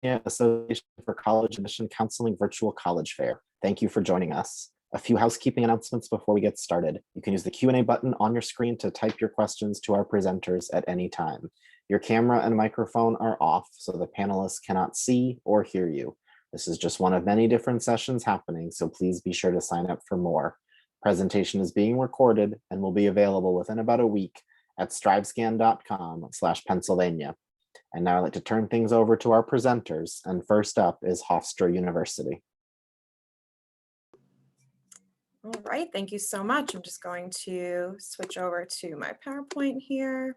Association for College Admission Counseling Virtual College Fair. Thank you for joining us. A few housekeeping announcements before we get started. You can use the Q&A button on your screen to type your questions to our presenters at any time. Your camera and microphone are off, so the panelists cannot see or hear you. This is just one of many different sessions happening, so please be sure to sign up for more. Presentation is being recorded and will be available within about a week at strivescan.com/Pennsylvania. And now I'd like to turn things over to our presenters. And first up is Hofstra University. All right, thank you so much. I'm just going to switch over to my PowerPoint here.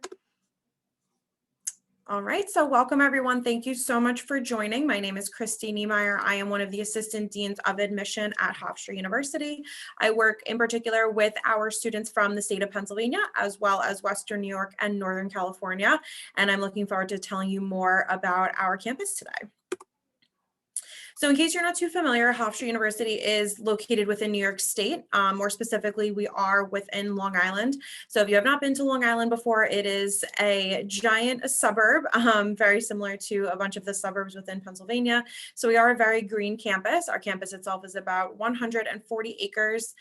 All right, so welcome everyone. Thank you so much for joining. My name is Christy Niemeyer. I am one of the Assistant Deans of Admission at Hofstra University. I work in particular with our students from the state of Pennsylvania, as well as Western New York and Northern California. And I'm looking forward to telling you more about our campus today. So in case you're not too familiar, Hofstra University is located within New York State. More specifically, we are within Long Island. So if you have not been to Long Island before, it is a giant suburb, very similar to a bunch of the suburbs within Pennsylvania. So we are a very green campus. Our campus itself is about 140 acres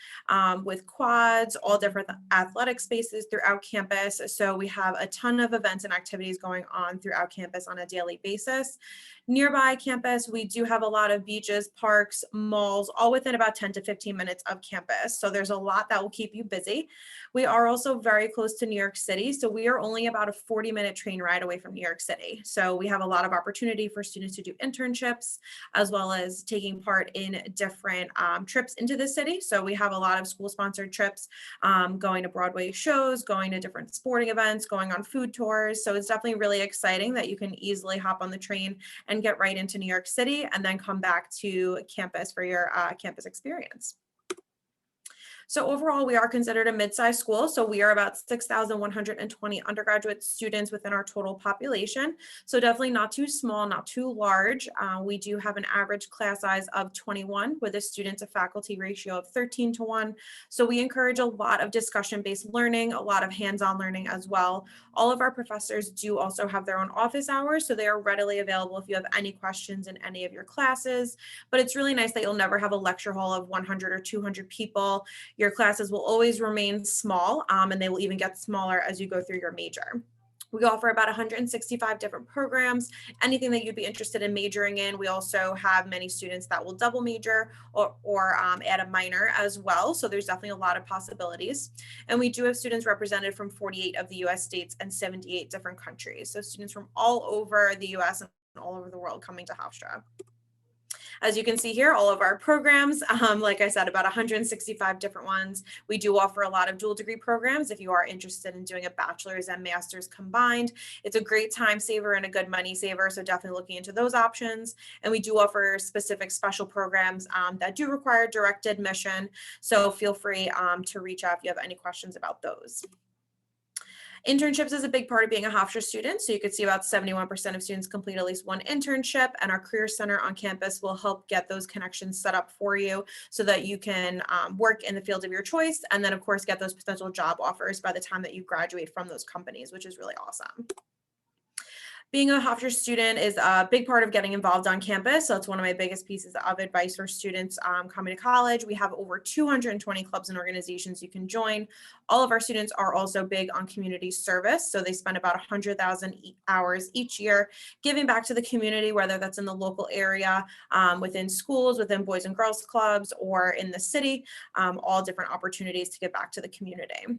with quads, all different athletic spaces throughout campus. So we have a ton of events and activities going on throughout campus on a daily basis. Nearby campus, we do have a lot of beaches, parks, malls, all within about 10 to 15 minutes of campus. So there's a lot that will keep you busy. We are also very close to New York City. So we are only about a 40-minute train ride away from New York City. So we have a lot of opportunity for students to do internships, as well as taking part in different trips into the city. So we have a lot of school-sponsored trips, going to Broadway shows, going to different sporting events, going on food tours. So it's definitely really exciting that you can easily hop on the train and get right into New York City and then come back to campus for your campus experience. So overall, we are considered a mid-sized school. So we are about 6,120 undergraduate students within our total population. So definitely not too small, not too large. We do have an average class size of 21 with a student to faculty ratio of 13:1. So we encourage a lot of discussion-based learning, a lot of hands-on learning as well. All of our professors do also have their own office hours, so they are readily available if you have any questions in any of your classes. But it's really nice that you'll never have a lecture hall of 100 or 200 people. Your classes will always remain small, and they will even get smaller as you go through your major. We offer about 165 different programs, anything that you'd be interested in majoring in. We also have many students that will double major or add a minor as well. So there's definitely a lot of possibilities. And we do have students represented from 48 of the US states and 78 different countries. So students from all over the US and all over the world coming to Hofstra. As you can see here, all of our programs, like I said, about 165 different ones. We do offer a lot of dual degree programs if you are interested in doing a bachelor's and master's combined. It's a great time saver and a good money saver, so definitely looking into those options. And we do offer specific special programs that do require direct admission, so feel free to reach out if you have any questions about those. Internships is a big part of being a Hofstra student. So you can see about 71% of students complete at least one internship, and our Career Center on campus will help get those connections set up for you so that you can work in the field of your choice, and then of course get those potential job offers by the time that you graduate from those companies, which is really awesome. Being a Hofstra student is a big part of getting involved on campus. So it's one of my biggest pieces of advice for students coming to college. We have over 220 clubs and organizations you can join. All of our students are also big on community service. So they spend about 100,000 hours each year giving back to the community, whether that's in the local area, within schools, within Boys and Girls Clubs, or in the city, all different opportunities to give back to the community.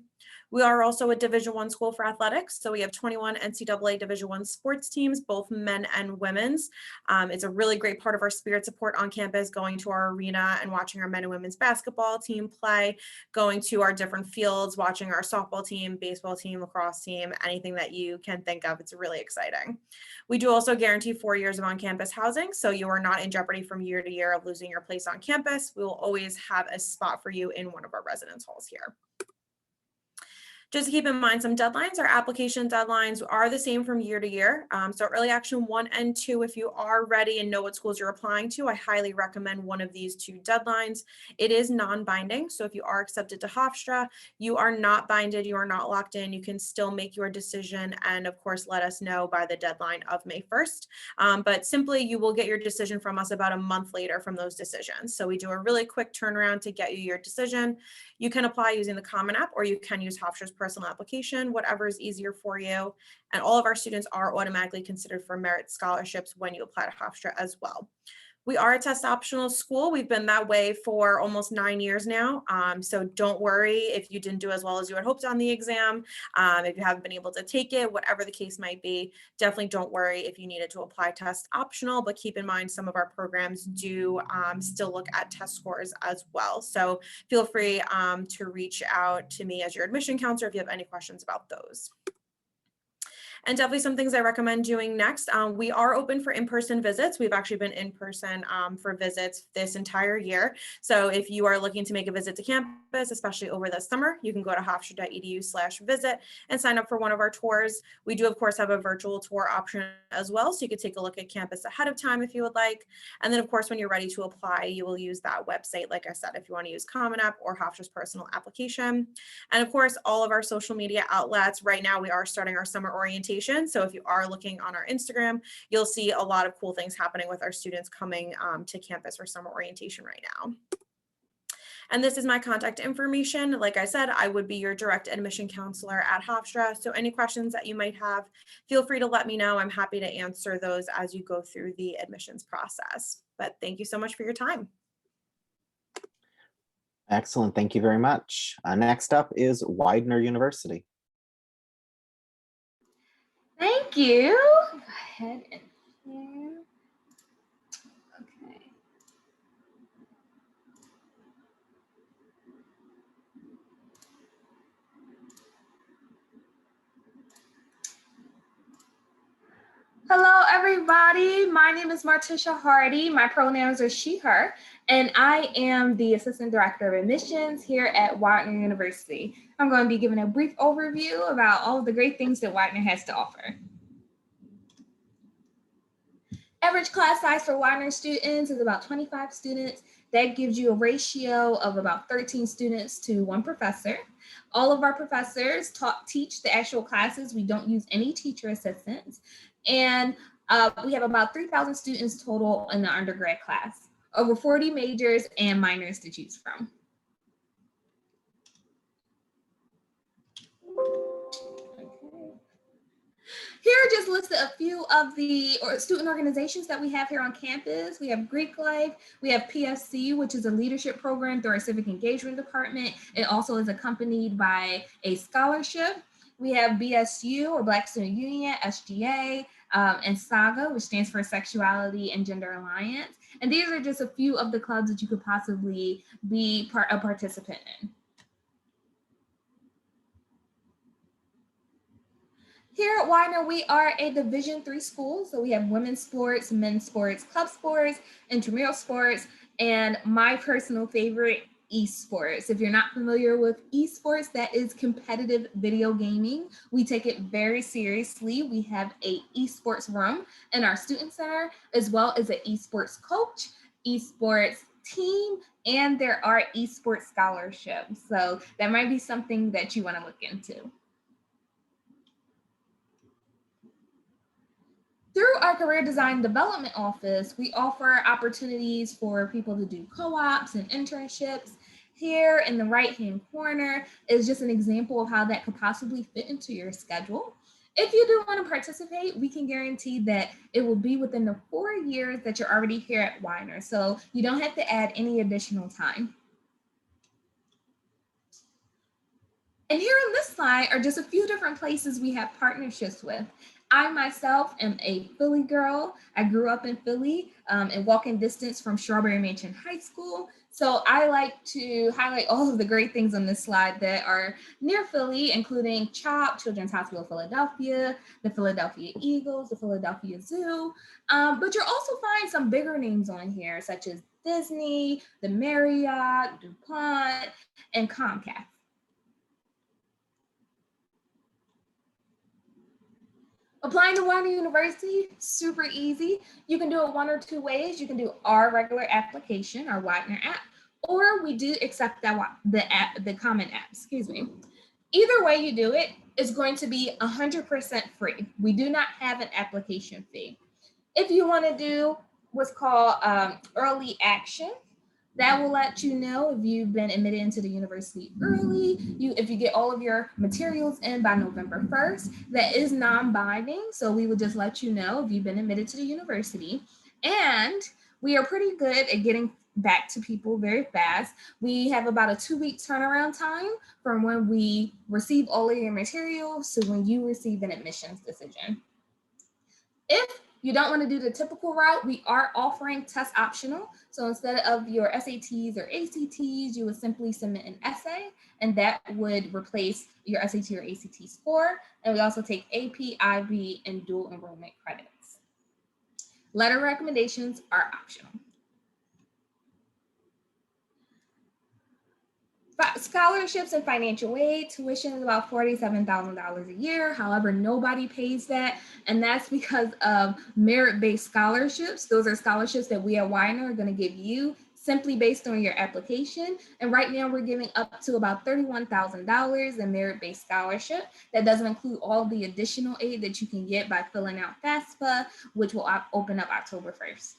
We are also a Division I school for athletics. So we have 21 NCAA Division I sports teams, both men and women's. It's a really great part of our spirit support on campus, going to our arena and watching our men and women's basketball team play, going to our different fields, watching our softball team, baseball team, lacrosse team, anything that you can think of. It's really exciting. We do also guarantee 4 years of on-campus housing, so you are not in jeopardy from year to year of losing your place on campus. We will always have a spot for you in one of our residence halls here. Just to keep in mind some deadlines, our application deadlines are the same from year to year. So early action 1 and 2, if you are ready and know what schools you're applying to, I highly recommend one of these 2 deadlines. It is non-binding. So if you are accepted to Hofstra, you are not binded, you are not locked in. You can still make your decision and of course, let us know by the deadline of May 1st. But simply you will get your decision from us about a month later from those decisions. So we do a really quick turnaround to get you your decision. You can apply using the Common App or you can use Hofstra's personal application, whatever is easier for you. And all of our students are automatically considered for merit scholarships when you apply to Hofstra as well. We are a test optional school. We've been that way for almost 9 years now. So don't worry if you didn't do as well as you had hoped on the exam. If you haven't been able to take it, whatever the case might be, definitely don't worry if you needed to apply test optional, but keep in mind some of our programs do still look at test scores as well. So feel free to reach out to me as your admission counselor if you have any questions about those. And definitely some things I recommend doing next. We are open for in-person visits. We've actually been in person for visits this entire year. So if you are looking to make a visit to campus, especially over the summer, you can go to hofstra.edu/visit and sign up for one of our tours. We do, of course, have a virtual tour option as well. So you could take a look at campus ahead of time if you would like. And then, of course, when you're ready to apply, you will use that website, like I said, if you want to use Common App or Hofstra's personal application. And of course, all of our social media outlets. Right now, we are starting our summer orientation. So if you are looking on our Instagram, you'll see a lot of cool things happening with our students coming to campus for summer orientation right now. And this is my contact information. Like I said, I would be your direct admission counselor at Hofstra. So any questions that you might have, feel free to let me know. I'm happy to answer those as you go through the admissions process. But thank you so much for your time. Excellent. Thank you very much. Next up is Widener University. Thank you. Go ahead and share. Okay. Hello, everybody. My name is Martisha Hardy. My pronouns are she, her, and I am the Assistant Director of Admissions here at Widener University. I'm going to be giving a brief overview about all of the great things that Widener has to offer. Average class size for Widener students is about 25 students. That gives you a ratio of about 13 students to 1 professor. All of our professors teach the actual classes. We don't use any teacher assistants. And we have about 3,000 students total in the undergrad class, over 40 majors and minors to choose from. Here are just listed a few of the student organizations that we have here on campus. We have Greek Life, we have PFC, which is a leadership program through our civic engagement department. It also is accompanied by a scholarship. We have BSU, or Black Student Union, SGA, and SAGA, which stands for Sexuality and Gender Alliance. And these are just a few of the clubs that you could possibly be a participant in. Here at Widener, we are a Division III school. So we have women's sports, men's sports, club sports, intramural sports, and my personal favorite, esports. If you're not familiar with esports, that is competitive video gaming. We take it very seriously. We have a esports room in our student center, as well as an esports coach, esports team, and there are esports scholarships. So that might be something that you want to look into. Through our Career Design Development Office, we offer opportunities for people to do co-ops and internships. Here in the right-hand corner is just an example of how that could possibly fit into your schedule. If you do want to participate, we can guarantee that it will be within the 4 years that you're already here at Widener, so you don't have to add any additional time. And here on this slide are just a few different places we have partnerships with. I myself am a Philly girl. I grew up in Philly and walking distance from Strawberry Mansion High School. So I like to highlight all of the great things on this slide that are near Philly, including CHOP, Children's Hospital of Philadelphia, the Philadelphia Eagles, the Philadelphia Zoo. But you'll also find some bigger names on here, such as Disney, the Marriott, DuPont, and Comcast. Applying to Widener University, super easy. You can do it one or two ways. You can do our regular application, our Widener app, or we do accept the Common app, excuse me. Either way you do it, it's going to be 100% free. We do not have an application fee. If you want to do what's called early action, that will let you know if you've been admitted into the university early, if you get all of your materials in by November 1st. That is non-binding, so we will just let you know if you've been admitted to the university. And we are pretty good at getting back to people very fast. We have about a 2-week turnaround time from when we receive all of your materials to when you receive an admissions decision. If you don't want to do the typical route, we are offering test optional. So instead of your SATs or ACTs, you would simply submit an essay, and that would replace your SAT or ACT score. And we also take AP, IB, and dual enrollment credits. Letter recommendations are optional. Scholarships and financial aid, tuition is about $47,000 a year. However, nobody pays that, and that's because of merit-based scholarships. Those are scholarships that we at Widener are going to give you simply based on your application. And right now we're giving up to about $31,000 in merit-based scholarship. That doesn't include all the additional aid that you can get by filling out FAFSA, which will open up October 1st.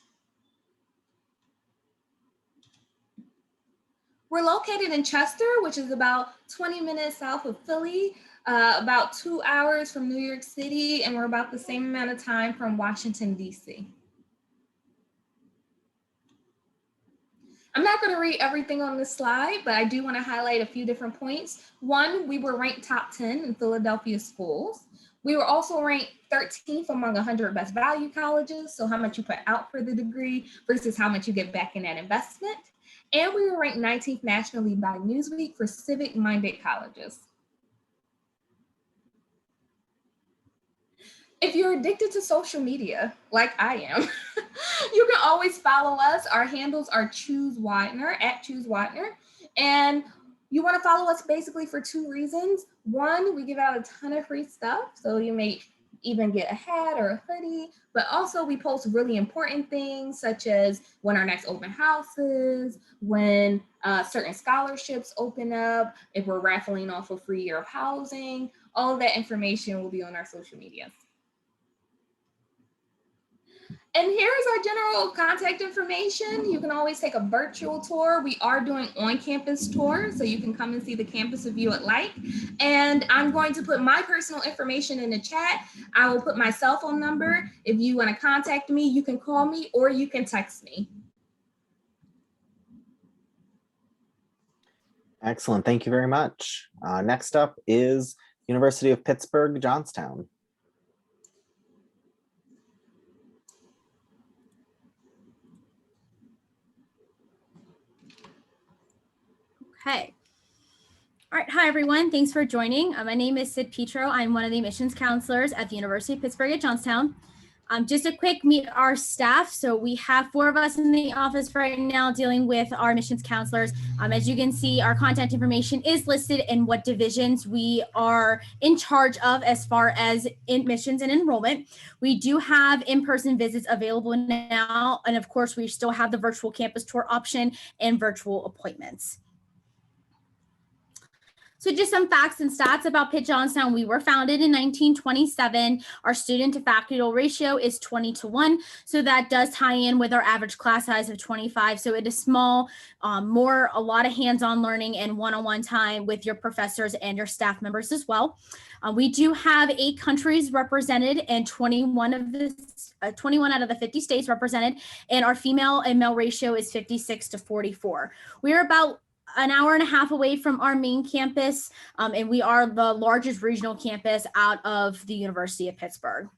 We're located in Chester, which is about 20 minutes south of Philly, about 2 hours from New York City, and we're about the same amount of time from Washington, D.C. I'm not going to read everything on this slide, but I do want to highlight a few different points. One, we were ranked top 10 in Philadelphia schools. We were also ranked 13th among 100 best value colleges, so how much you put out for the degree versus how much you get back in that investment. And we were ranked 19th nationally by Newsweek for civic-minded colleges. If you're addicted to social media, like I am, you can always follow us. Our handles are @ChooseWidener, and you want to follow us basically for 2 reasons. One, we give out a ton of free stuff, so you may even get a hat or a hoodie, but also we post really important things such as when our next open house is, when certain scholarships open up, if we're raffling off a free year of housing. All of that information will be on our social media. And here's our general contact information. You can always take a virtual tour. We are doing on-campus tours, so you can come and see the campus if you would like. And I'm going to put my personal information in the chat. I will put my cell phone number. If you want to contact me, you can call me or you can text me. Excellent. Thank you very much. Next up is University of Pittsburgh, Johnstown. Okay. All right. Hi, everyone. Thanks for joining. My name is Sid Petro. I'm one of the admissions counselors at the University of Pittsburgh at Johnstown. Just a quick meet our staff. So we have 4 of us in the office right now dealing with our admissions counselors. As you can see, our contact information is listed in what divisions we are in charge of as far as admissions and enrollment. We do have in-person visits available now. And of course, we still have the virtual campus tour option and virtual appointments. So just some facts and stats about Pitt Johnstown. We were founded in 1927. Our student to faculty ratio is 20:1. So that does tie in with our average class size of 25. So it is small, a lot of hands-on learning and one-on-one time with your professors and your staff members as well. We do have 8 countries represented and 21 out of the 50 states represented. And our female and male ratio is 56:44. We are about an hour and a half away from our main campus, and we are the largest regional campus out of the University of Pittsburgh.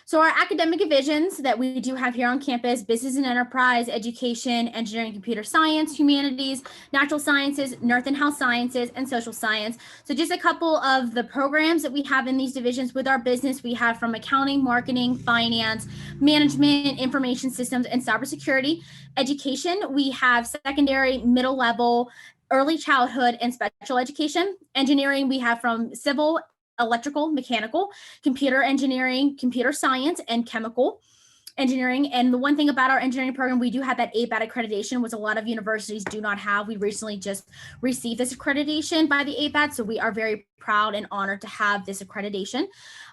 So our academic divisions that we do have here on campus: business and enterprise, education, engineering, computer science, humanities, natural sciences, earth and health sciences, and social science. So just a couple of the programs that we have in these divisions. With our business, we have from accounting, marketing, finance, management, information systems, and cybersecurity. Education, we have secondary, middle level, early childhood, and special education. Engineering, we have from civil, electrical, mechanical, computer engineering, computer science, and chemical engineering. And the one thing about our engineering program, we do have that ABAT accreditation, which a lot of universities do not have. We recently just received this accreditation by the ABAT, so we are very proud and honored to have this accreditation.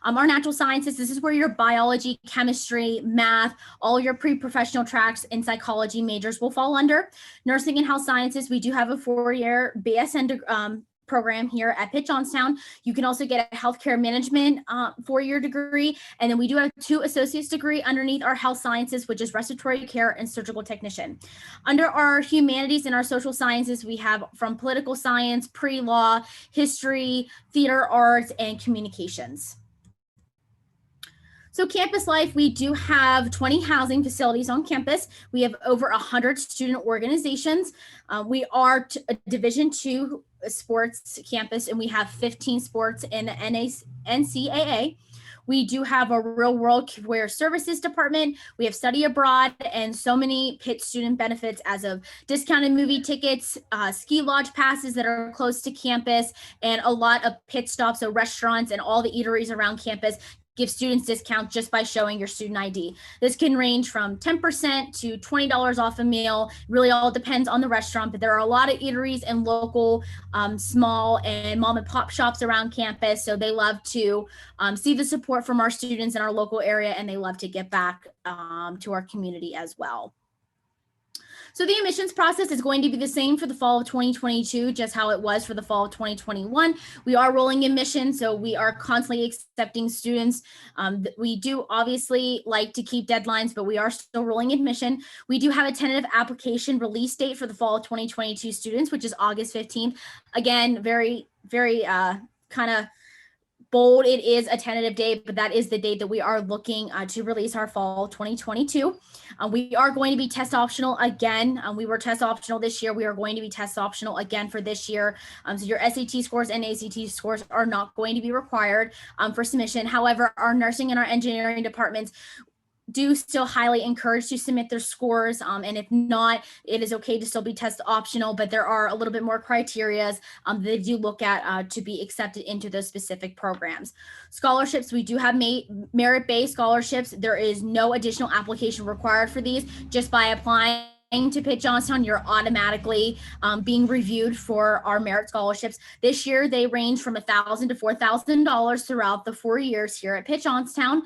Our natural sciences, this is where your biology, chemistry, math, all your pre-professional tracks and psychology majors will fall under. Nursing and health sciences, we do have a 4-year BSN program here at Pitt Johnstown. You can also get a healthcare management 4-year degree. And then we do have 2 associate's degree underneath our health sciences, which is respiratory care and surgical technician. Under our humanities and our social sciences, we have from political science, pre-law, history, theater arts, and communications. So campus life, we do have 20 housing facilities on campus. We have over 100 student organizations. We are a Division II sports campus, and we have 15 sports in the NCAA. We do have a real world career services department. We have study abroad and so many Pitt student benefits as of discounted movie tickets, ski lodge passes that are close to campus, and a lot of Pitt stops, so restaurants and all the eateries around campus give students discounts just by showing your student ID. This can range from 10% to $20 off a meal. Really all depends on the restaurant, but there are a lot of eateries and local small and mom and pop shops around campus. So they love to see the support from our students in our local area, and they love to give back to our community as well. So the admissions process is going to be the same for the fall of 2022, just how it was for the fall of 2021. We are rolling admissions, so we are constantly accepting students. We do obviously like to keep deadlines, but we are still rolling admission. We do have a tentative application release date for the fall of 2022 students, which is August 15th. Again, very kind of bold. It is a tentative date, but that is the date that we are looking to release our fall 2022. We are going to be test optional again. We were test optional this year. We are going to be test optional again for this year. So your SAT scores and ACT scores are not going to be required for submission. However, our nursing and our engineering departments do still highly encourage to submit their scores. And if not, it is okay to still be test optional, but there are a little bit more criterias that they do look at to be accepted into those specific programs. Scholarships, we do have merit-based scholarships. There is no additional application required for these. Just by applying to Pitt Johnstown, you're automatically being reviewed for our merit scholarships. This year, they range from $1,000 to $4,000 throughout the 4 years here at Pitt Johnstown.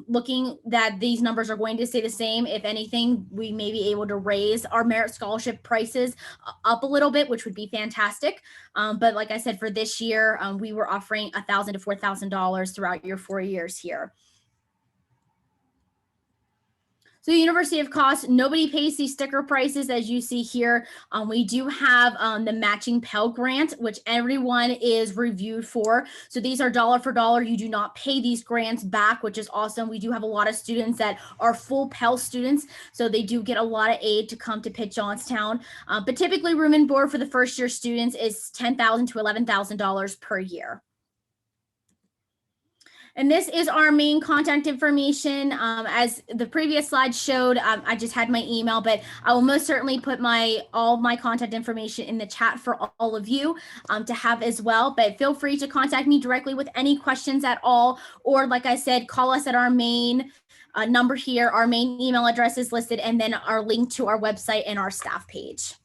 Looking that these numbers are going to stay the same. If anything, we may be able to raise our merit scholarship prices up a little bit, which would be fantastic. But like I said, for this year, we were offering $1,000 to $4,000 throughout your 4 years here. So University of Cost, nobody pays these sticker prices as you see here. We do have the matching Pell Grant, which everyone is reviewed for. So these are dollar for dollar. You do not pay these grants back, which is awesome. We do have a lot of students that are full Pell students, so they do get a lot of aid to come to Pitt Johnstown. But typically room and board for the first year students is $10,000 to $11,000 per year. And this is our main contact information. As the previous slide showed, I just had my email, but I will most certainly put all of my contact information in the chat for all of you to have as well. But feel free to contact me directly with any questions at all, or like I said, call us at our main number here. Our main email address is listed, and then our link to our website and our staff page.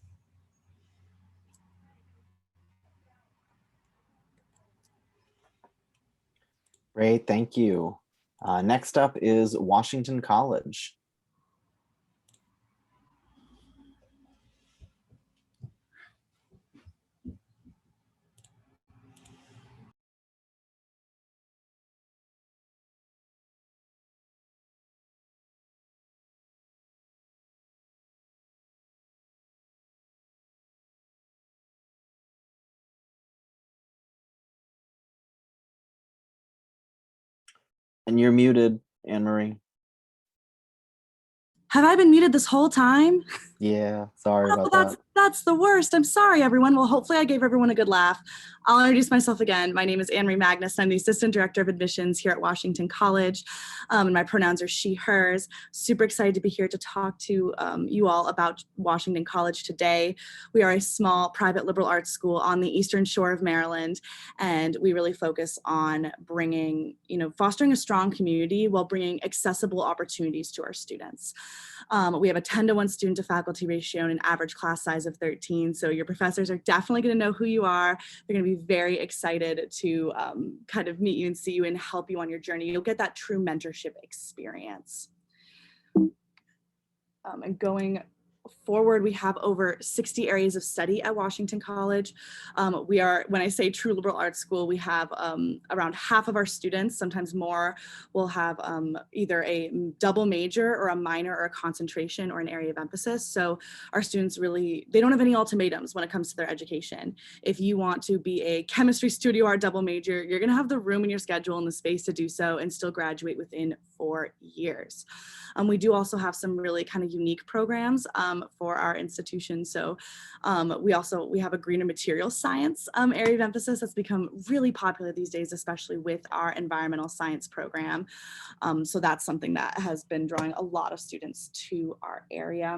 Great, thank you. Next up is Washington College. And you're muted, Anne-Marie. Have I been muted this whole time? Yeah, sorry about That's that. That's the worst. I'm sorry, everyone. Well, hopefully I gave everyone a good laugh. I'll introduce myself again. My name is Anne-Marie Magnus. I'm the Assistant Director of Admissions here at Washington College, and my pronouns are she, hers. Super excited to be here to talk to you all about Washington College today. We are a small private liberal arts school on the Eastern Shore of Maryland, and we really focus on bringing, fostering a strong community while bringing accessible opportunities to our students. We have a 10-to-1 student to faculty ratio and an average class size of 13. So your professors are definitely going to know who you are. They're going to be very excited to kind of meet you and see you and help you on your journey. You'll get that true mentorship experience. And going forward, we have over 60 areas of study at Washington College. We are, when I say true liberal arts school, we have around half of our students, sometimes more, will have either a double major or a minor or a concentration or an area of emphasis. So our students really, they don't have any ultimatums when it comes to their education. If you want to be a chemistry studio art double major, you're gonna have the room in your schedule and the space to do so and still graduate within 4 years. We do also have some really kind of unique programs for our institution. So we have a greener materials science area of emphasis that's become really popular these days, especially with our environmental science program. So that's something that has been drawing a lot of students to our area.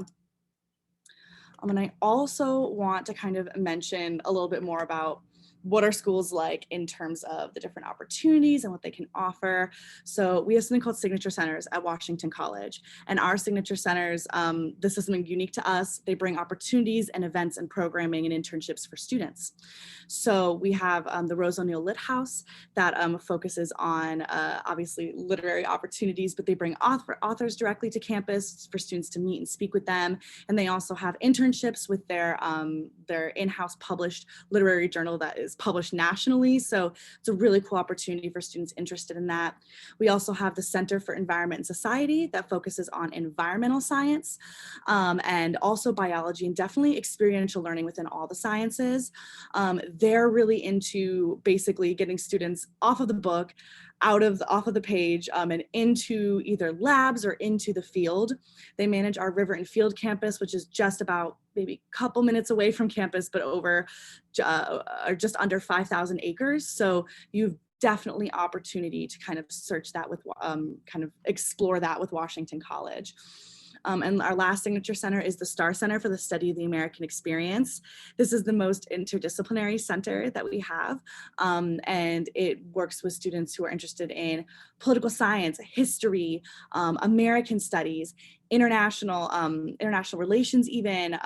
And I also want to kind of mention a little bit more about what are schools like in terms of the different opportunities and what they can offer. So we have something called signature centers at Washington College, and our signature centers, this is something unique to us. They bring opportunities and events and programming and internships for students. So we have the Rose O'Neill Lit House that focuses on obviously literary opportunities, but they bring authors directly to campus for students to meet and speak with them. And they also have internships with their in-house published literary journal that is published nationally. So it's a really cool opportunity for students interested in that. We also have the Center for Environment and Society that focuses on environmental science and also biology, and definitely experiential learning within all the sciences. They're really into basically getting students off of the book, off of the page and into either labs or into the field. They manage our River and Field campus, which is just about maybe a couple minutes away from campus, but over just under 5,000 acres. So you've definitely opportunity to kind of search that with, kind of explore that with Washington College. And our last signature center is the Star Center for the Study of the American Experience. This is the most interdisciplinary center that we have, and it works with students who are interested in political science, history, American studies, international relations, even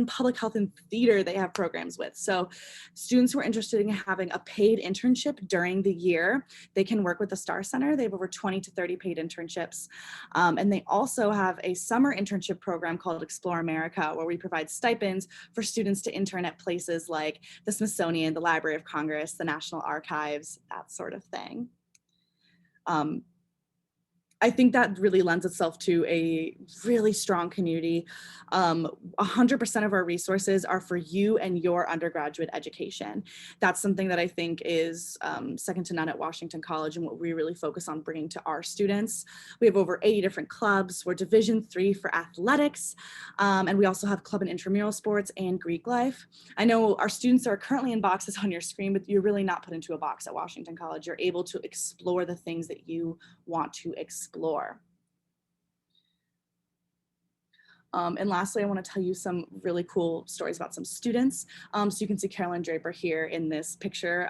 public health and theater they have programs with. So students who are interested in having a paid internship during the year, they can work with the Star Center. They have over 20 to 30 paid internships. And they also have a summer internship program called Explore America, where we provide stipends for students to intern at places like the Smithsonian, the Library of Congress, the National Archives, that sort of thing. I think that really lends itself to a really strong community. 100% of our resources are for you and your undergraduate education. That's something that I think is second to none at Washington College and what we really focus on bringing to our students. We have over 80 different clubs. We're Division III for athletics, and we also have club and intramural sports and Greek life. I know our students are currently in boxes on your screen, but you're really not put into a box at Washington College. You're able to explore the things that you want to explore. And lastly, I want to tell you some really cool stories about some students. So you can see Carolyn Draper here in this picture,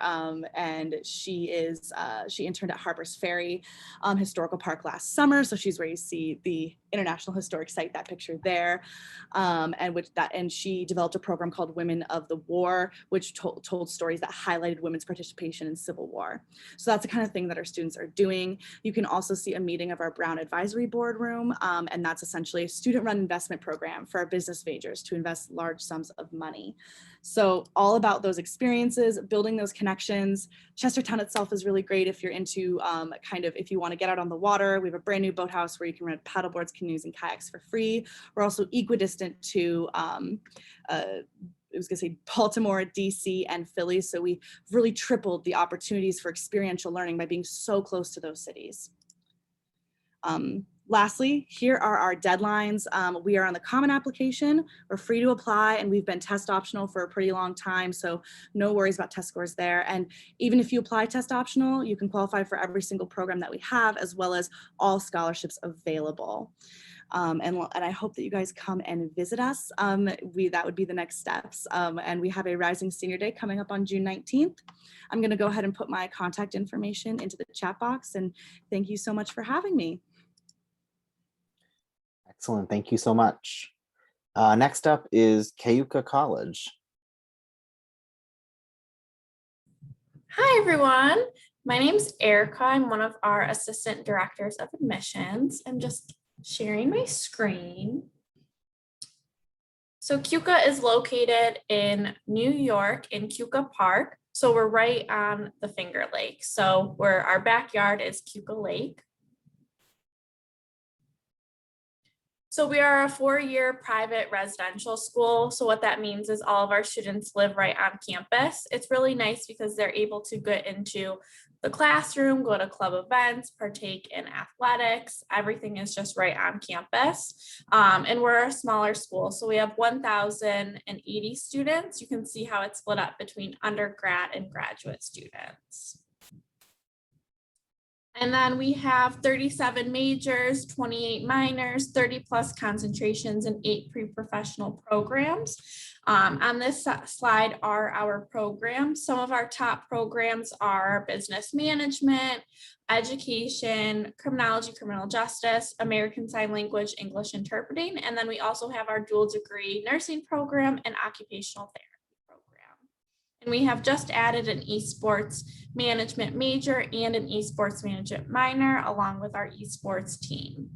and she interned at Harper's Ferry Historical Park last summer. So she's where you see the International Historic Site, that picture there, and she developed a program called Women of the War, which told stories that highlighted women's participation in Civil War. So that's the kind of thing that our students are doing. You can also see a meeting of our Brown Advisory Board room, and that's essentially a student-run investment program for our business majors to invest large sums of money. So all about those experiences, building those connections. Chestertown itself is really great if you're into if you want to get out on the water. We have a brand new boathouse where you can rent paddleboards, canoes, and kayaks for free. We're also equidistant to I was gonna say Baltimore, DC, and Philly. So we really tripled the opportunities for experiential learning by being so close to those cities. Lastly, here are our deadlines. We are on the common application. We're free to apply, and we've been test optional for a pretty long time, so no worries about test scores there. And even if you apply test optional, you can qualify for every single program that we have, as well as all scholarships available. And I hope that you guys come and visit us. That would be the next steps. And we have a Rising Senior Day coming up on June 19th. I'm going to go ahead and put my contact information into the chat box, and thank you so much for having me. Excellent. Thank you so much. Next up is Keuka College. Hi, everyone. My name's Erica. I'm one of our assistant directors of admissions. I'm just sharing my screen. So Keuka is located in New York in Keuka Park. So we're right on the Finger Lake. So our backyard is Keuka Lake. So we are a 4-year private residential school. So what that means is all of our students live right on campus. It's really nice because they're able to get into the classroom, go to club events, partake in athletics. Everything is just right on campus. And we're a smaller school. So we have 1,080 students. You can see how it's split up between undergrad and graduate students. And then we have 37 majors, 28 minors, 30 plus concentrations, and 8 pre-professional programs. On this slide are our programs. Some of our top programs are business management, education, criminology, criminal justice, American Sign Language, English interpreting. And then we also have our dual degree nursing program and occupational therapy. And we have just added an esports management major and an esports management minor along with our esports team.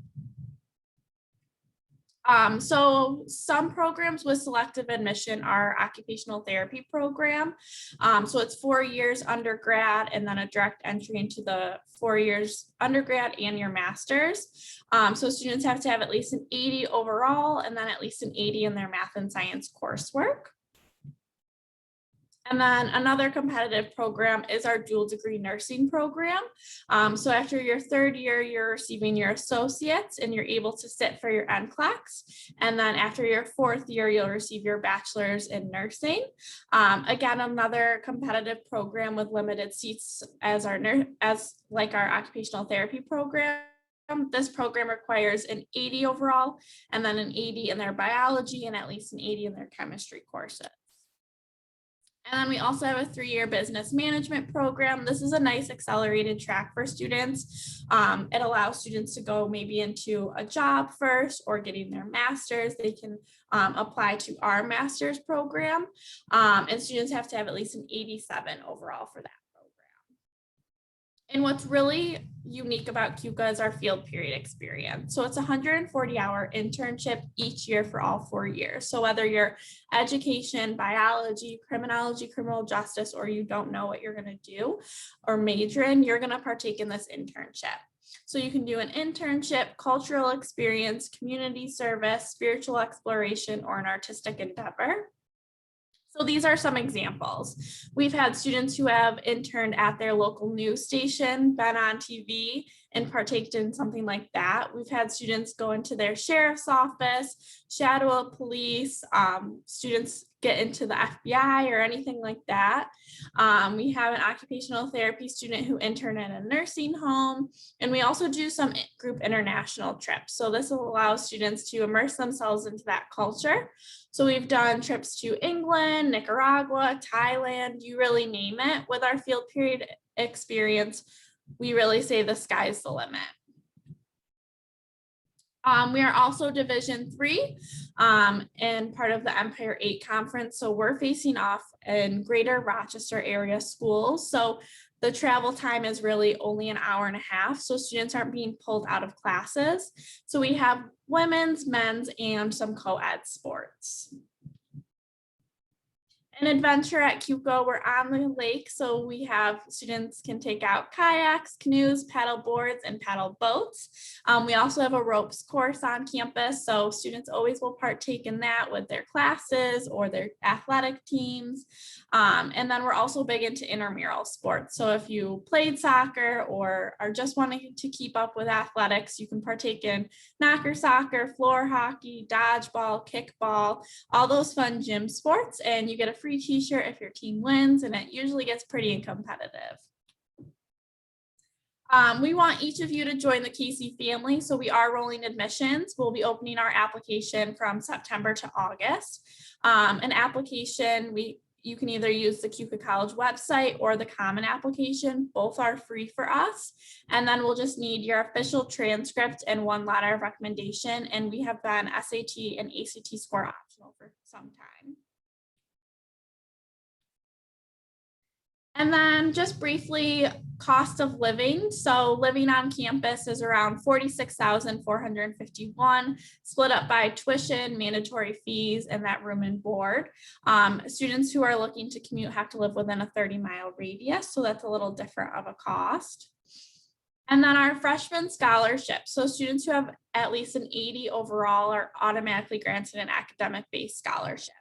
So some programs with selective admission are occupational therapy program. So it's 4 years undergrad and then a direct entry into the 4 years undergrad and your master's. So students have to have at least an 80 overall and then at least an 80 in their math and science coursework. And then another competitive program is our dual degree nursing program. So after your 3rd year, you're receiving your associates and you're able to sit for your NCLEX. And then after your 4th year, you'll receive your bachelor's in nursing. Again, another competitive program with limited seats as like our occupational therapy program. This program requires an 80 overall and then an 80 in their biology and at least an 80 in their chemistry courses. And then we also have a 3-year business management program. This is a nice accelerated track for students. It allows students to go maybe into a job first or getting their master's. They can apply to our master's program. And students have to have at least an 87 overall for that program. And what's really unique about Keuka is our field period experience. So it's a 140-hour internship each year for all 4 years. So whether you're education, biology, criminology, criminal justice, or you don't know what you're going to do or major in, you're going to partake in this internship. So you can do an internship, cultural experience, community service, spiritual exploration, or an artistic endeavor. So these are some examples. We've had students who have interned at their local news station, been on TV, and partaked in something like that. We've had students go into their sheriff's office, shadow of police, students get into the FBI or anything like that. We have an occupational therapy student who interned in a nursing home, and we also do some group international trips. So this will allow students to immerse themselves into that culture. So we've done trips to England, Nicaragua, Thailand, you really name it. With our field period experience, we really say the sky's the limit. We are also Division III and part of the Empire 8 conference. So we're facing off in greater Rochester area schools. So the travel time is really only an hour and a half. So students aren't being pulled out of classes. So we have women's, men's, and some co-ed sports. An adventure at Keuka, we're on the lake, so we have students can take out kayaks, canoes, paddle boards, and paddle boats. We also have a ropes course on campus, so students always will partake in that with their classes or their athletic teams. And then we're also big into intramural sports. So if you played soccer or are just wanting to keep up with athletics, you can partake in knocker soccer, floor hockey, dodgeball, kickball, all those fun gym sports, and you get a free t-shirt if your team wins, and it usually gets pretty competitive. We want each of you to join the Casey family, so we are rolling admissions. We'll be opening our application from September to August. An application, you can either use the Keuka College website or the Common application. Both are free for us. And then we'll just need your official transcript and one letter of recommendation. And we have been SAT and ACT score optional for some time. And then just briefly, cost of living. So living on campus is around $46,451, split up by tuition, mandatory fees, and that room and board. Students who are looking to commute have to live within a 30-mile radius, so that's a little different of a cost. And then our freshman scholarship. So students who have at least an 80 overall are automatically granted an academic-based scholarship.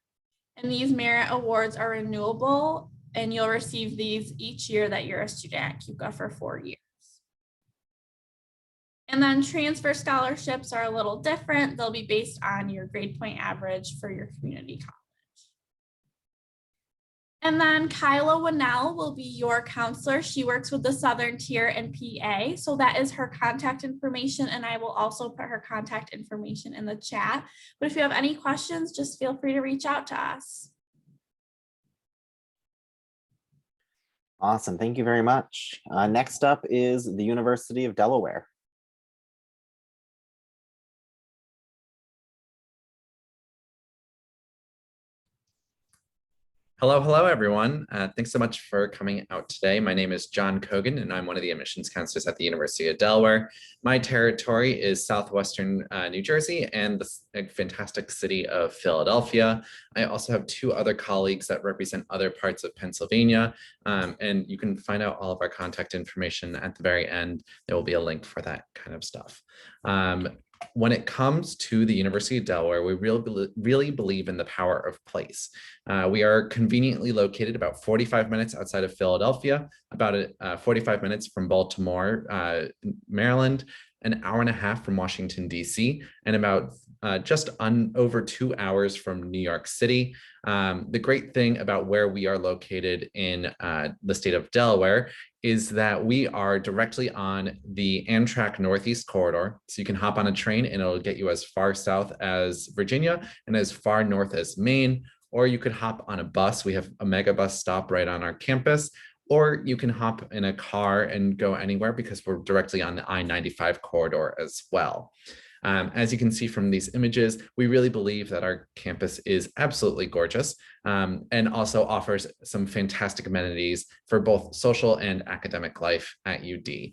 And these merit awards are renewable, and you'll receive these each year that you're a student at Keuka for 4 years. And then transfer scholarships are a little different. They'll be based on your grade point average for your community college. And then Kyla Winnell will be your counselor. She works with the Southern Tier and PA. So that is her contact information. And I will also put her contact information in the chat. But if you have any questions, just feel free to reach out to us. Awesome. Thank you very much. Next up is the University of Delaware. Hello, everyone. Thanks so much for coming out today. My name is John Cogan, and I'm one of the admissions counselors at the University of Delaware. My territory is southwestern New Jersey and the fantastic city of Philadelphia. I also have 2 other colleagues that represent other parts of Pennsylvania, and you can find out all of our contact information at the very end. There will be a link for that kind of stuff. When it comes to the University of Delaware, we really believe in the power of place. We are conveniently located about 45 minutes outside of Philadelphia, about 45 minutes from Baltimore, Maryland, an hour and a half from Washington, D.C., and about just over 2 hours from New York City. The great thing about where we are located in the state of Delaware is that we are directly on the Amtrak Northeast Corridor. So you can hop on a train and it'll get you as far south as Virginia and as far north as Maine, or you could hop on a bus. We have a mega bus stop right on our campus, or you can hop in a car and go anywhere because we're directly on the I-95 corridor as well. As you can see from these images, we really believe that our campus is absolutely gorgeous and also offers some fantastic amenities for both social and academic life at UD.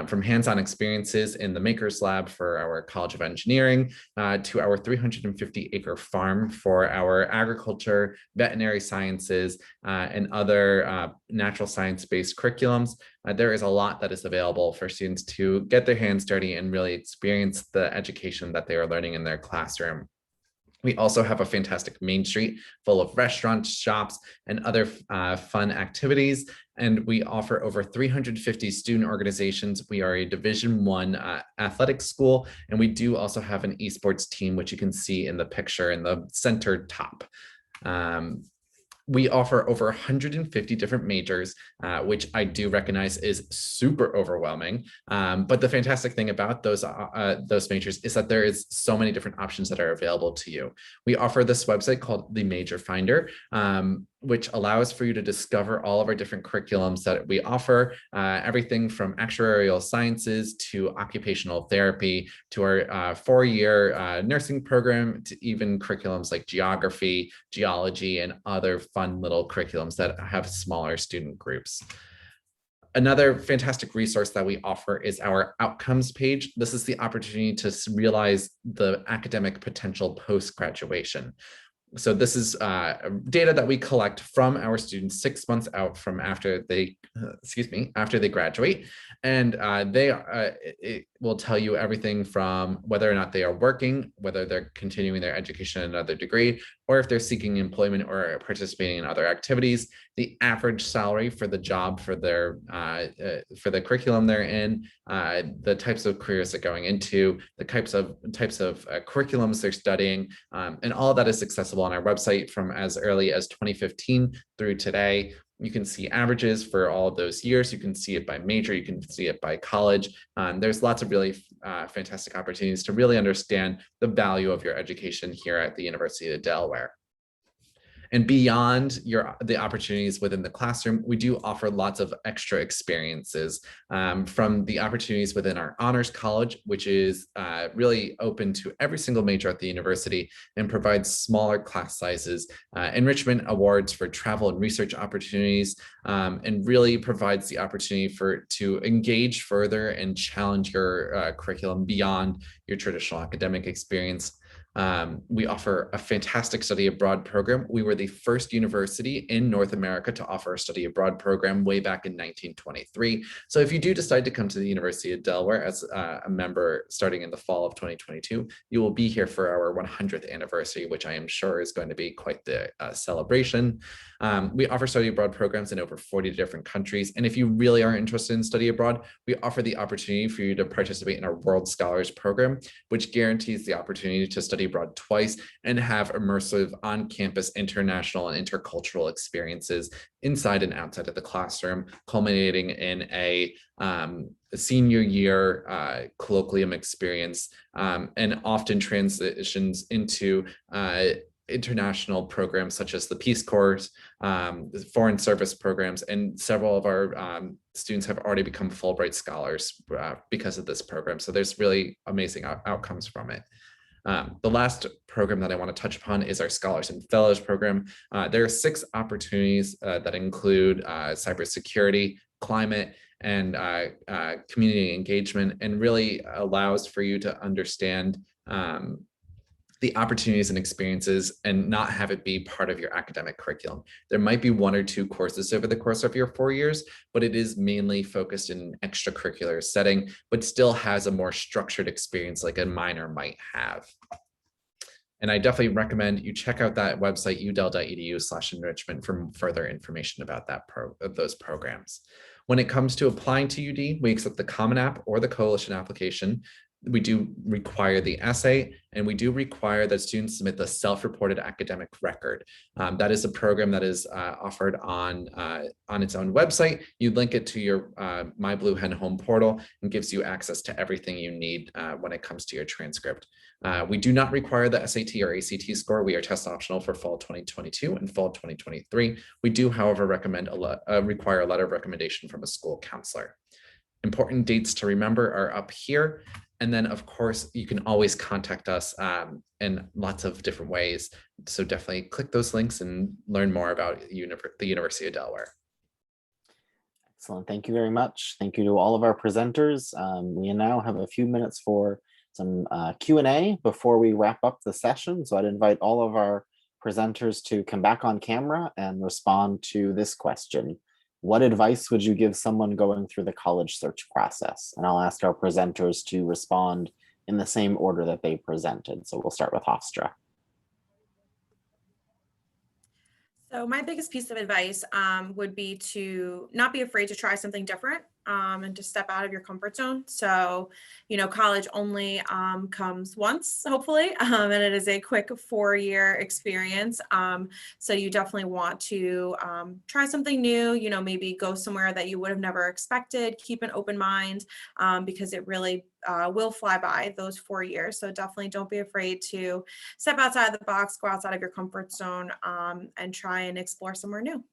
From hands-on experiences in the Makers Lab for our College of Engineering to our 350-acre farm for our agriculture, veterinary sciences, and other natural science-based curriculums. There is a lot that is available for students to get their hands dirty and really experience the education that they are learning in their classroom. We also have a fantastic main street full of restaurants, shops, and other fun activities. And we offer over 350 student organizations. We are a Division I athletic school, and we do also have an esports team, which you can see in the picture in the center top. We offer over 150 different majors, which I do recognize is super overwhelming. But the fantastic thing about those majors is that there is so many different options that are available to you. We offer this website called the Major Finder, which allows for you to discover all of our different curriculums that we offer, everything from actuarial sciences to occupational therapy to our 4-year nursing program to even curriculums like geography, geology, and other fun little curriculums that have smaller student groups. Another fantastic resource that we offer is our outcomes page. This is the opportunity to realize the academic potential post-graduation. So this is data that we collect from our students 6 months out from after they, after they graduate. And it will tell you everything from whether or not they are working, whether they're continuing their education in another degree, or if they're seeking employment or participating in other activities, the average salary for the job for the curriculum they're in, the types of careers they're going into, the types of curriculums they're studying, and all of that is accessible on our website from as early as 2015 through today. You can see averages for all of those years. You can see it by major. You can see it by college. There's lots of really fantastic opportunities to really understand the value of your education here at the University of Delaware. And beyond the opportunities within the classroom, we do offer lots of extra experiences from the opportunities within our honors college, which is really open to every single major at the university and provides smaller class sizes, enrichment awards for travel and research opportunities, and really provides the opportunity to engage further and challenge your curriculum beyond your traditional academic experience. We offer a fantastic study abroad program. We were the first university in North America to offer a study abroad program way back in 1923. So if you do decide to come to the University of Delaware as a member starting in the fall of 2022, you will be here for our 100th anniversary, which I am sure is going to be quite the celebration. We offer study abroad programs in over 40 different countries. And if you really are interested in study abroad, we offer the opportunity for you to participate in our World Scholars Program, which guarantees the opportunity to study abroad twice and have immersive on-campus international and intercultural experiences inside and outside of the classroom, culminating in a senior year colloquium experience, and often transitions into international programs such as the Peace Corps, foreign service programs, and several of our students have already become Fulbright scholars because of this program. So there's really amazing outcomes from it. The last program that I want to touch upon is our Scholars and Fellows program. There are 6 opportunities that include cybersecurity, climate, and community engagement, and really allows for you to understand the opportunities and experiences and not have it be part of your academic curriculum. There might be 1 or 2 courses over the course of your 4 years, but it is mainly focused in an extracurricular setting, but still has a more structured experience like a minor might have. And I definitely recommend you check out that website, udel.edu/enrichment, for further information about those programs. When it comes to applying to UD, we accept the Common App or the Coalition application. We do require the essay, and we do require that students submit the self-reported academic record. That is a program that is offered on its own website. You link it to your My Blue Hen home portal and gives you access to everything you need when it comes to your transcript. We do not require the SAT or ACT score. We are test optional for fall 2022 and fall 2023. We do, however, require a letter of recommendation from a school counselor. Important dates to remember are up here. And then, of course, you can always contact us in lots of different ways. So definitely click those links and learn more about the University of Delaware. Excellent. Thank you very much. Thank you to all of our presenters. We now have a few minutes for some Q&A before we wrap up the session. So I'd invite all of our presenters to come back on camera and respond to this question. What advice would you give someone going through the college search process? And I'll ask our presenters to respond in the same order that they presented. So we'll start with Hofstra. So my biggest piece of advice would be to not be afraid to try something different and to step out of your comfort zone. So, college only comes once, hopefully, and it is a quick 4-year experience. So you definitely want to try something new, maybe go somewhere that you would have never expected, keep an open mind, because it really will fly by those 4 years. So definitely don't be afraid to step outside the box, go outside of your comfort zone, and try and explore somewhere new.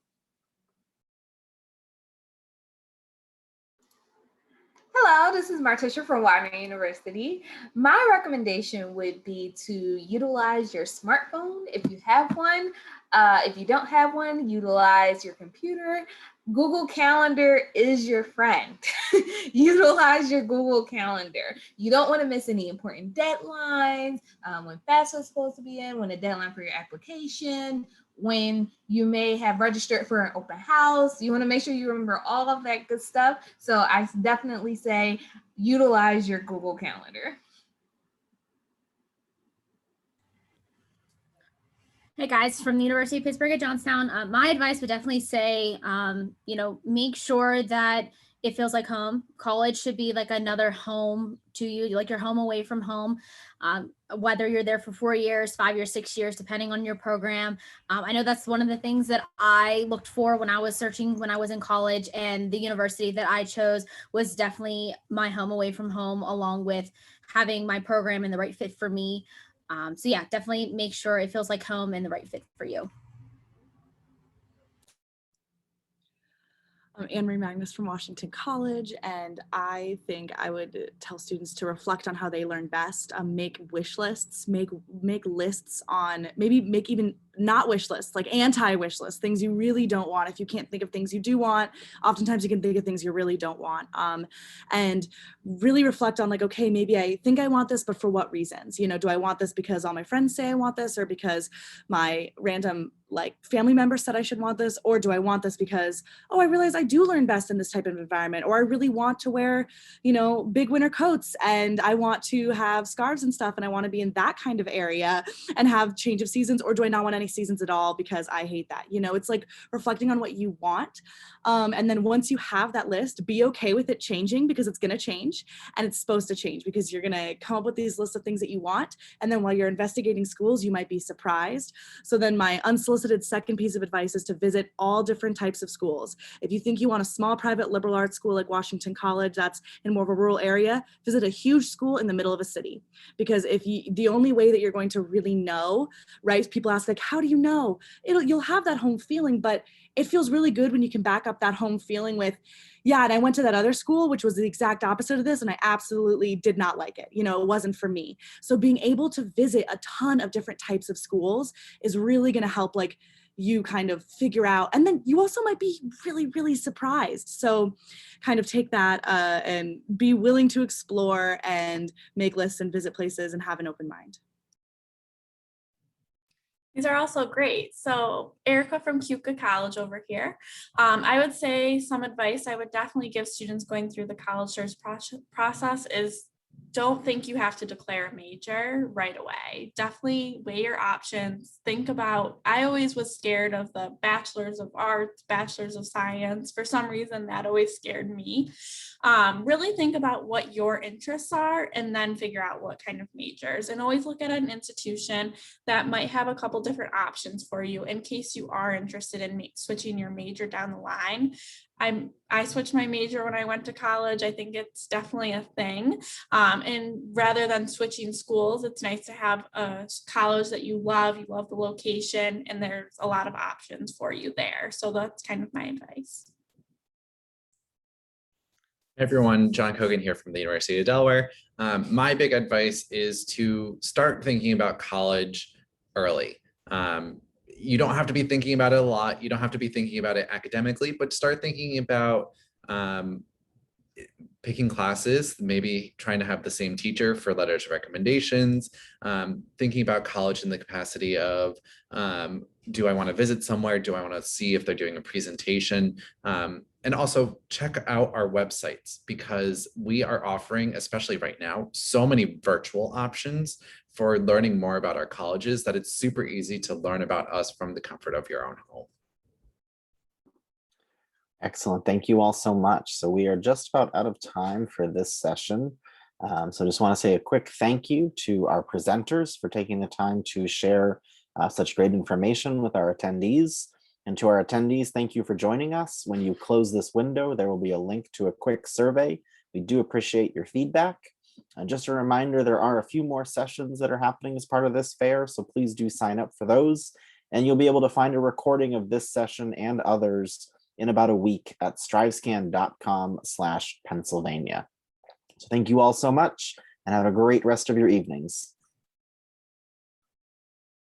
Hello, this is Martisha from Widener University. My recommendation would be to utilize your smartphone if you have one. If you don't have one, utilize your computer. Google Calendar is your friend. utilize your Google Calendar. You don't want to miss any important deadlines, when FAFSA is supposed to be in, when a deadline for your application, when you may have registered for an open house. You want to make sure you remember all of that good stuff. So I definitely say utilize your Google Calendar. Hey guys, from the University of Pittsburgh at Johnstown, my advice would definitely say, make sure that it feels like home. College should be like another home to you, like your home away from home. Whether you're there for 4 years, 5 years, 6 years, depending on your program. I know that's one of the things that I looked for when I was searching when I was in college, and the university that I chose was definitely my home away from home, along with having my program and the right fit for me. So yeah, definitely make sure it feels like home and the right fit for you. I'm Anne Marie Magnus from Washington College, and I think I would tell students to reflect on how they learn best, make wish lists, make lists on, maybe make even not wish lists, like anti-wish lists, things you really don't want. If you can't think of things you do want, oftentimes you can think of things you really don't want. And really reflect on like, okay, maybe I think I want this, but for what reasons? You know, do I want this because all my friends say I want this, or because my random like family member said I should want this, or do I want this because, oh, I realize I do learn best in this type of environment, or I really want to wear, you know, big winter coats, and I want to have scarves and stuff, and I want to be in that kind of area and have change of seasons, or do I not want any seasons at all because I hate that? You know, it's like reflecting on what you want. And then once you have that list, be okay with it changing, because it's going to change, and it's supposed to change, because you're going to come up with these lists of things that you want. And then while you're investigating schools, you might be surprised. So then my unsolicited second piece of advice is to visit all different types of schools. If you think you want a small private liberal arts school like Washington College that's in more of a rural area, visit a huge school in the middle of a city. Because the only way that you're going to really know, right? People ask like, how do you know? You'll have that home feeling, but it feels really good when you can back up that home feeling with, yeah, and I went to that other school, which was the exact opposite of this, and I absolutely did not like it. You know, it wasn't for me. So being able to visit a ton of different types of schools is really going to help like you kind of figure out, and then you also might be really, really surprised. So kind of take that and be willing to explore and make lists and visit places and have an open mind. These are also great. So Erica from Keuka College over here. I would say some advice I would definitely give students going through the college search process is don't think you have to declare a major right away. Definitely weigh your options. Think about, I always was scared of the bachelor's of arts, bachelor's of science. For some reason, that always scared me. Really think about what your interests are, and then figure out what kind of majors, and always look at an institution that might have a couple different options for you in case you are interested in switching your major down the line. I switched my major when I went to college. I think it's definitely a thing. And rather than switching schools, it's nice to have a college that you love the location, and there's a lot of options for you there. So that's kind of my advice. Hey everyone, John Cogan here from the University of Delaware. My big advice is to start thinking about college early. You don't have to be thinking about it a lot. You don't have to be thinking about it academically, but start thinking about picking classes, maybe trying to have the same teacher for letters of recommendations, thinking about college in the capacity of, do I want to visit somewhere? Do I want to see if they're doing a presentation? And also check out our websites, because we are offering, especially right now, so many virtual options for learning more about our colleges that it's super easy to learn about us from the comfort of your own home. Excellent. Thank you all so much. So we are just about out of time for this session. So just want to say a quick thank you to our presenters for taking the time to share such great information with our attendees. And to our attendees, thank you for joining us. When you close this window, there will be a link to a quick survey. We do appreciate your feedback. And just a reminder, there are a few more sessions that are happening as part of this fair, so please do sign up for those. And you'll be able to find a recording of this session and others in about a week at strivescan.com/Pennsylvania. So thank you all so much, and have a great rest of your evenings.